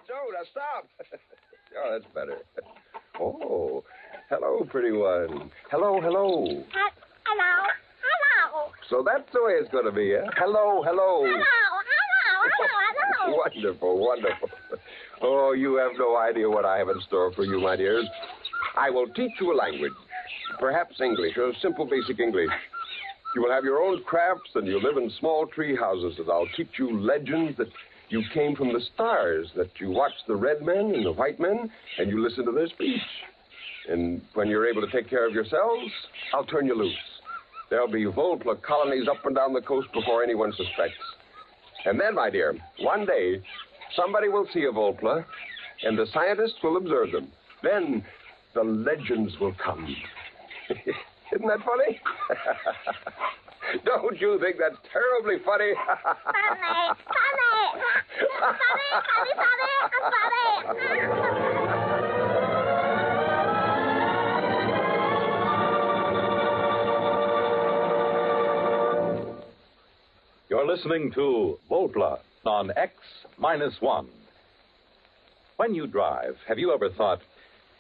Joe, now stop. Oh, that's better. Oh, hello, pretty one. Hello. Hello. So that's the way it's going to be, eh? Hello. Hello. Wonderful. Oh, you have no idea what I have in store for you, my dears. I will teach you a language, perhaps English, or simple basic English. You will have your own crafts, and you'll live in small tree houses, and I'll teach you legends that you came from the stars, that you watch the red men and the white men, and you listen to their speech. And when you're able to take care of yourselves, I'll turn you loose. There'll be Volpla colonies up and down the coast before anyone suspects. And then, my dear, one day, somebody will see a Volpla, and the scientists will observe them. Then the legends will come. Isn't that funny? Don't you think that's terribly funny? Funny. You're listening to Volpla on X-1. When you drive, have you ever thought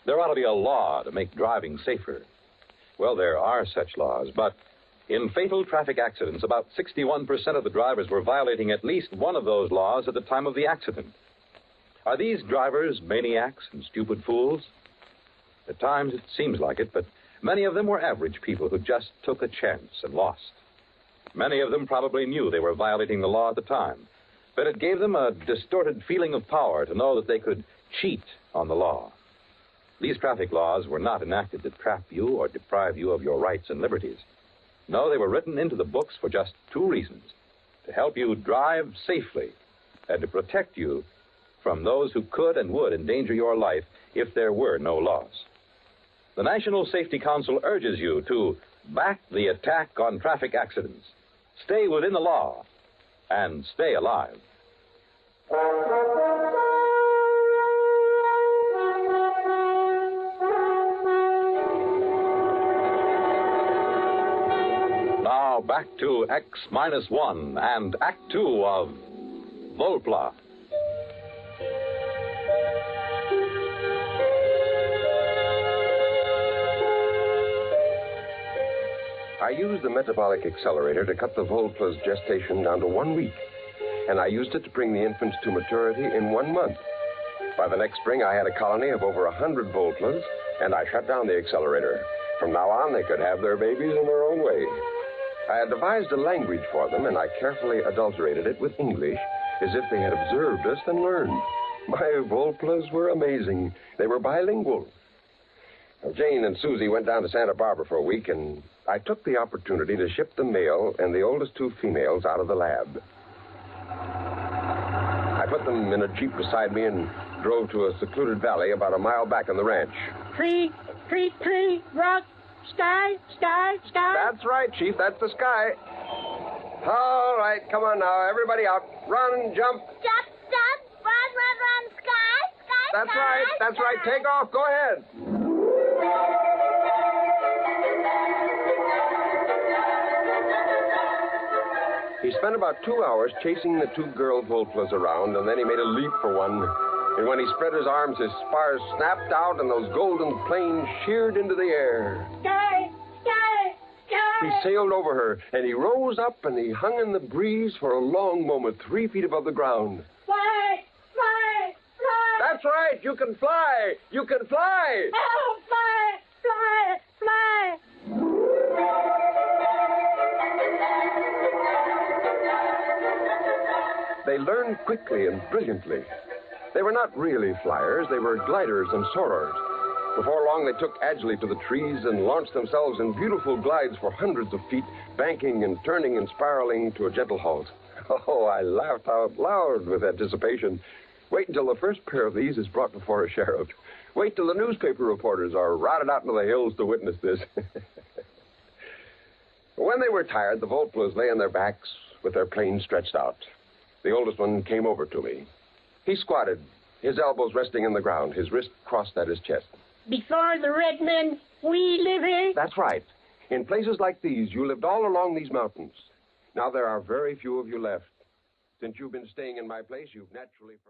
there ought to be a law to make driving safer? Well, there are such laws, but in fatal traffic accidents, about 61% of the drivers were violating at least one of those laws at the time of the accident. Are these drivers maniacs and stupid fools? At times it seems like it, but many of them were average people who just took a chance and lost. Many of them probably knew they were violating the law at the time, but it gave them a distorted feeling of power to know that they could cheat on the law. These traffic laws were not enacted to trap you or deprive you of your rights and liberties. No, they were written into the books for just two reasons: to help you drive safely and to protect you from those who could and would endanger your life if there were no laws. The National Safety Council urges you to back the attack on traffic accidents, stay within the law, and stay alive. Now back to X-1 and Act 2 of Volpla. I used the metabolic accelerator to cut the Volpla's gestation down to 1 week, and I used it to bring the infants to maturity in 1 month. By the next spring, I had a colony of over 100 Volplas, and I shut down the accelerator. From now on, they could have their babies in their own way. I had devised a language for them, and I carefully adulterated it with English, as if they had observed us and learned. My Volplas were amazing. They were bilingual. Jane and Susie went down to Santa Barbara for a week, and I took the opportunity to ship the male and the oldest two females out of the lab. I put them in a jeep beside me and drove to a secluded valley about a mile back on the ranch. Tree, rock, sky. That's right, Chief. That's the sky. All right, come on now. Everybody out. Run, jump. Jump, run, sky. That's right. Take off. Go ahead. He spent about 2 hours chasing the two girl Volplas around, and then he made a leap for one. And when he spread his arms, his spars snapped out, and those golden planes sheared into the air. Sky. He sailed over her, and he rose up, and he hung in the breeze for a long moment, 3 feet above the ground. Fly. That's right. You can fly. Oh, fly. They learned quickly and brilliantly. They were not really flyers. They were gliders and soarers. Before long, they took agilely to the trees and launched themselves in beautiful glides for hundreds of feet, banking and turning and spiraling to a gentle halt. Oh, I laughed out loud with anticipation. Wait until the first pair of these is brought before a sheriff. Wait till the newspaper reporters are routed out into the hills to witness this. When they were tired, the Volplas lay on their backs with their planes stretched out. The oldest one came over to me. He squatted, his elbows resting in the ground, his wrist crossed at his chest. Before the red men, we live here? That's right. In places like these, you lived all along these mountains. Now there are very few of you left. Since you've been staying in my place, you've naturally forgotten.